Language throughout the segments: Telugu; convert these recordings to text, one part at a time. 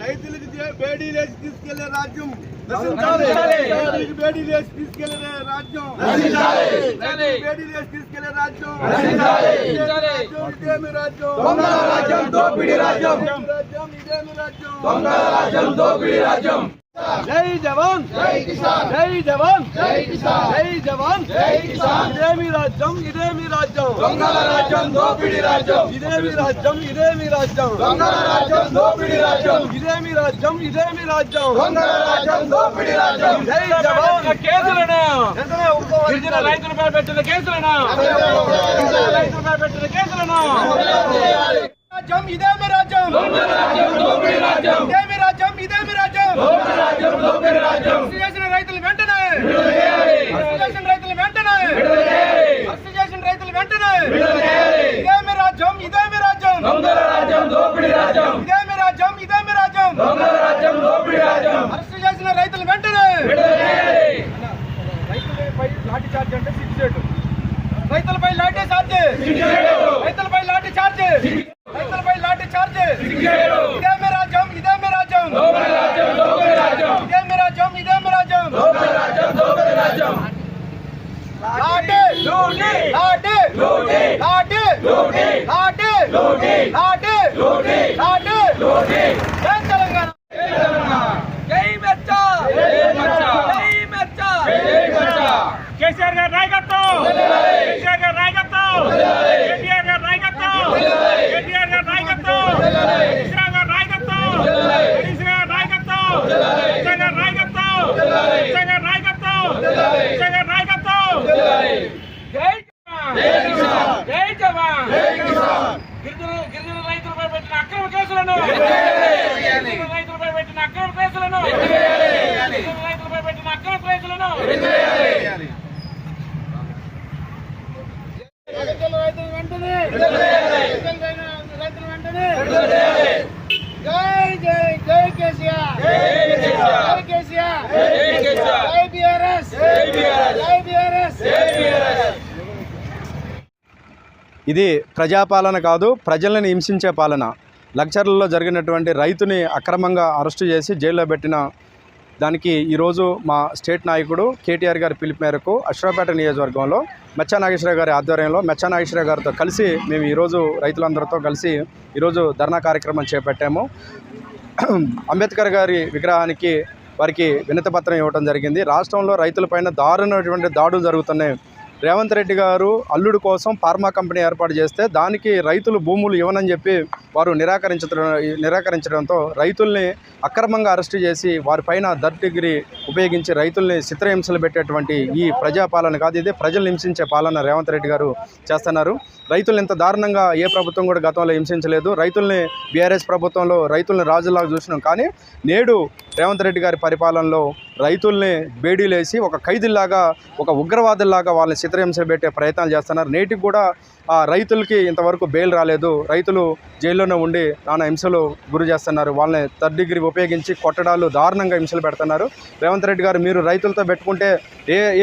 రైతులకు బేడీ లేచి తీసుకెళ్లే రాజ్యం, బేడీ లేచి తీసుకెళ్లే రాజ్యం, బేడీ లేచి తీసుకెళ్లే రాజ్యం, ఇదేమి రాజ్యం, దొంగల రాజ్యం, దోపిడీ రాజ్యం, ఇదేమి రాజ్యం, దొంగల రాజ్యం, దోపిడీ రాజ్యం. జై జవాన్ జై కిసాన్, జై జవాన్ జై కిసాన్, జై జవాన్ జై కిసాన్. ఇదేమి రాజ్యం, ఇదేమి రాజ్యం, దొంగల రాజ్యం, దోపిడీ రాజ్యం, ఇదేమి రాజ్యం, ఇదేమి రాజ్యం, దొంగల రాజ్యం, దోపిడీ రాజ్యం, ఇదేమి రాజ్యం, ఇదేమి రాజ్యం, దొంగల రాజ్యం, దోపిడీ రాజ్యం. జై జవాన్ కేసులను గిరిజన రైతులపై పెట్టిన కేసులను, రైతులపై పెట్టిన కేసులను రాజ్యం, ఇదేమి రాజ్యం, దొంగల రాజ్యం, దోపిడీ రాజ్యం, ఇదేమి రాజ్యం, ఇదేమి రాజ్యం, దొంగల రాజ్యం, దోపిడీ రాజ్యం. అరెస్ట్ చేసిన రైతులు వెంటనే విడుదల చేయాలి, అరెస్ట్ చేసిన రైతులు వెంటనే విడుదల చేయాలి, అరెస్ట్ చేసిన రైతులు వెంటనే విడుదల చేయాలి. ఇదేమి రాజ్యం, ఇదేమి రాజ్యం, దొంగల రాజ్యం, దోపిడీ రాజ్యం, ఇదేమి రాజ్యం, ఇదేమి రాజ్యం, దొంగల రాజ్యం, దోపిడీ రాజ్యం. అరెస్ట్ చేసిన రైతులు వెంటనే విడుదల చేయాలి. రైతులపై లాఠీ చార్జ్ అంటే సిగ్గుచేటు, రైతులపై లాఠీ చార్జ్, రైతులపై లాఠీ చార్జ్, రైతులపై లాఠీ చార్జ్. ఇదేమి రాజ్యం, ఇదేమి రాజ్యం, దోపిడీ రాజ్యం, దోపిడీ రాజ్యం, ఇదేమి రాజ్యం, ఇదేమి రాజ్యం, దోపిడీ రాజ్యం, దోపిడీ రాజ్యం. లాఠీ లూటీ, లాఠీ లూటీ, లాఠీ లూటీ, లాఠీ లూటీ, లాఠీ లూటీ, లాఠీ లూటీ. జై తెలంగాణ, జై తెలంగాణ, జై మెచ్చా, జై మెచ్చా, జై మెచ్చా, జై మెచ్చా. కేసీఆర్ గారి నాయకత్వం, కేసీఆర్ గారి నాయకత్వం, కేటీఆర్ గారి నాయకత్వం, కేటీఆర్ గారి నాయకత్వం, ఇస్రా గారి నాయకత్వం, ఇస్రా గారి నాయకత్వం, ఇస్రా గారి నాయకత్వం, ఇస్రా గారి నాయకత్వం, ఇస్రా గారి నాయకత్వం. జై జవాన్, జై కిసాన్, జై జవాన్, జై కిసాన్. గిరిజన రైతులపై పెట్టిన అక్రమ కేసులను, గిరిజన రైతులపై పెట్టిన అక్రమ కేసులను, గిరిజన రైతులపై పెట్టిన అక్రమ కేసులను రైతులు వెంటనే రైతులు వెంటనే. జై జై జై కేసీఆర్, జై కేసీఆర్, జై బీఆర్ఎస్, జై బీఆర్ఎస్. ఇది ప్రజాపాలన కాదు, ప్రజలను హింసించే పాలన. లగ్చర్లలో జరిగినటువంటి రైతుని అక్రమంగా అరెస్టు చేసి జైల్లో పెట్టిన దానికి ఈరోజు మా స్టేట్ నాయకుడు కేటీఆర్ గారి పిలుపు మేరకు అశ్వరావుపేట నియోజకవర్గంలో మెచ్చా నాగేశ్వరరావు గారి ఆధ్వర్యంలో మెచ్చా నాగేశ్వరరావు గారితో కలిసి మేము ఈరోజు రైతులందరితో కలిసి ఈరోజు ధర్నా కార్యక్రమం చేపట్టాము. అంబేద్కర్ గారి విగ్రహానికి వారికి వినతిపత్రం ఇవ్వడం జరిగింది. రాష్ట్రంలో రైతులపైన దారుణమైనటువంటి దాడులు జరుగుతున్నాయి. రేవంత్ రెడ్డి గారు అల్లుడు కోసం ఫార్మా కంపెనీ ఏర్పాటు చేస్తే దానికి రైతులు భూములు ఇవ్వనని చెప్పి వారు నిరాకరించడంతో రైతుల్ని అక్రమంగా అరెస్టు చేసి వారిపైన థర్డ్ డిగ్రీ ఉపయోగించి రైతుల్ని చిత్రహింసలు పెట్టేటువంటి ఈ ప్రజాపాలన కాదు, ఇది ప్రజలు హింసించే పాలన రేవంత్ రెడ్డి గారు చేస్తున్నారు. రైతులు ఇంత దారుణంగా ఏ ప్రభుత్వం కూడా గతంలో హింసించలేదు. రైతుల్ని బీఆర్ఎస్ ప్రభుత్వంలో రైతుల్ని రాజులాగా చూసినాం, కానీ నేడు రేవంత్ రెడ్డి గారి పరిపాలనలో రైతుల్ని బేడీలేసి ఒక ఖైదీలాగా, ఒక ఉగ్రవాదుల్లాగా వాళ్ళని చిత్రహింసలు పెట్టే ప్రయత్నాలు చేస్తున్నారు. నేటికి కూడా ఆ రైతులకి ఇంతవరకు బెయిల్ రాలేదు. రైతులు జైల్లోనే ఉండి నానా హింసలు గురి చేస్తున్నారు. వాళ్ళని థర్డ్ డిగ్రీ ఉపయోగించి కొట్టడాలు, దారుణంగా హింసలు పెడుతున్నారు. రేవంత్ రెడ్డి గారు మీరు రైతులతో పెట్టుకుంటే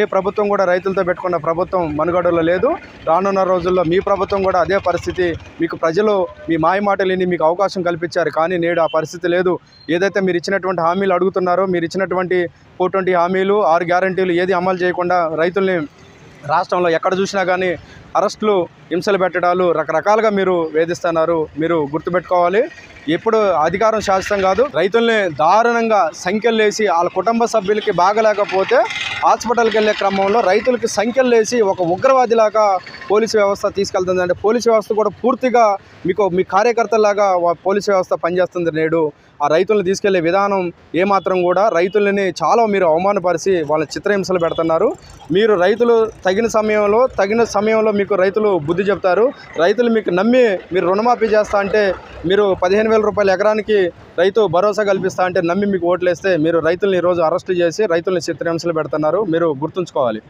ఏ ప్రభుత్వం కూడా రైతులతో పెట్టుకున్న ప్రభుత్వం మనుగడలో లేదు. రానున్న రోజుల్లో మీ ప్రభుత్వం కూడా అదే పరిస్థితి. మీకు ప్రజలు మీ మాయమాటలు విని మీకు అవకాశం కల్పించారు, కానీ నేడు ఆ పరిస్థితి లేదు. ఏదైతే మీరు ఇచ్చినటువంటి హామీలు అడుగుతున్నారో, మీరు ఇచ్చినటువంటి 420 హామీలు, 6 గ్యారంటీలు ఏది అమలు చేయకుండా రైతుల్ని రాష్ట్రంలో ఎక్కడ చూసినా కానీ అరెస్టులు, హింసలు పెట్టడాలు రకరకాలుగా మీరు వేధిస్తున్నారు. మీరు గుర్తుపెట్టుకోవాలి, ఎప్పుడు అధికారం శాశ్వతం కాదు. రైతుల్ని దారుణంగా సంఖ్యలు వేసి వాళ్ళ కుటుంబ సభ్యులకి బాగలేకపోతే హాస్పిటల్కి వెళ్ళే క్రమంలో రైతులకి సంఖ్యలు వేసి ఒక ఉగ్రవాదిలాగా పోలీసు వ్యవస్థ తీసుకెళ్తుంది. అంటే పోలీసు వ్యవస్థ కూడా పూర్తిగా మీ కార్యకర్తలాగా పోలీసు వ్యవస్థ పనిచేస్తుంది. నేడు ఆ రైతులను తీసుకెళ్లే విధానం ఏమాత్రం కూడా రైతులని చాలా మీరు అవమానపరిచి వాళ్ళని చిత్రహింసలు పెడుతున్నారు. మీరు రైతులు తగిన సమయంలో మీకు రైతులు బుద్ధి చెప్తారు. రైతులు మీకు నమ్మి మీరు రుణమాఫీ చేస్తా అంటే, మీరు 15,000 రూపాయలు ఎకరానికి రైతు భరోసా కల్పిస్తా అంటే నమ్మి మీకు ఓట్లేస్తే మీరు రైతుల్ని ఈరోజు అరెస్టు చేసి రైతుల్ని చిత్రహింసలు పెడుతున్నారు. మీరు గుర్తుంచుకోవాలి.